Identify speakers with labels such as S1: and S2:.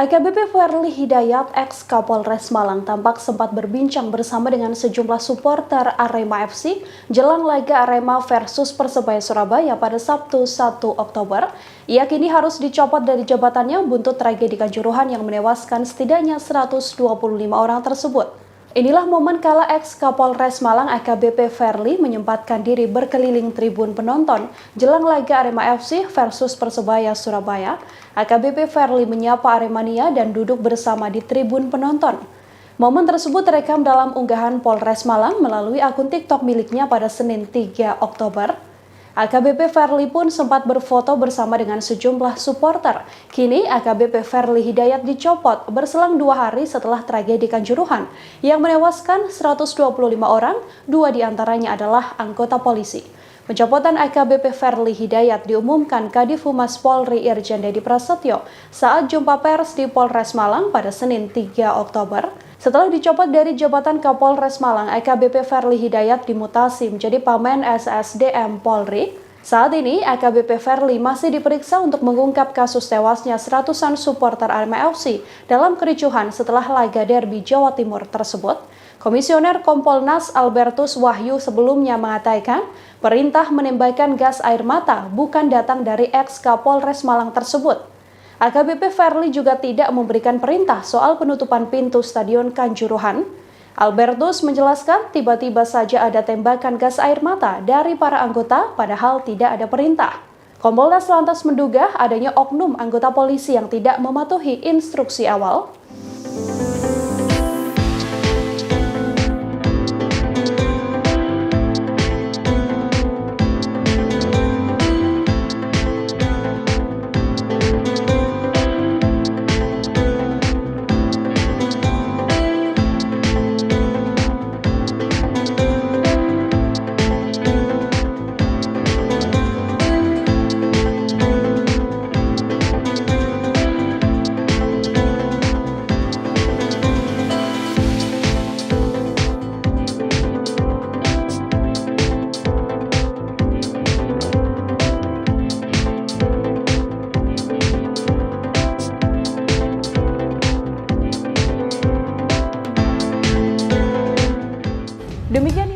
S1: AKBP Ferly Hidayat, ex-Kapolres Malang, tampak sempat berbincang bersama dengan sejumlah supporter Arema FC jelang laga Arema versus Persebaya Surabaya pada Sabtu 1 Oktober. Ia kini harus dicopot dari jabatannya buntut tragedi Kanjuruhan yang menewaskan setidaknya 125 orang tersebut. Inilah momen kala ex-Kapolres Malang AKBP Ferly menyempatkan diri berkeliling tribun penonton jelang laga Arema FC versus Persebaya Surabaya. AKBP Ferly menyapa Aremania dan duduk bersama di tribun penonton. Momen tersebut terekam dalam unggahan Polres Malang melalui akun TikTok miliknya pada Senin 3 Oktober. AKBP Ferly pun sempat berfoto bersama dengan sejumlah supporter. Kini AKBP Ferly Hidayat dicopot berselang 2 hari setelah tragedi Kanjuruhan yang menewaskan 125 orang, 2 diantaranya adalah anggota polisi. Pencopotan AKBP Ferly Hidayat diumumkan Kadif Humas Polri Irjen Dedi Prasetyo saat jumpa pers di Polres Malang pada Senin 3 Oktober. Setelah dicopot dari jabatan Kapolres Malang, AKBP Ferly Hidayat dimutasi menjadi Pamen SSDM Polri. Saat ini, AKBP Ferly masih diperiksa untuk mengungkap kasus tewasnya seratusan supporter Arema FC dalam kericuhan setelah laga derby Jawa Timur tersebut. Komisioner Kompolnas Albertus Wahyu sebelumnya mengatakan, perintah menembakkan gas air mata bukan datang dari ex-Kapolres Malang tersebut. AKBP Ferly juga tidak memberikan perintah soal penutupan pintu Stadion Kanjuruhan. Albertus menjelaskan tiba-tiba saja ada tembakan gas air mata dari para anggota padahal tidak ada perintah. Kompolnas lantas menduga adanya oknum anggota polisi yang tidak mematuhi instruksi awal. Demikian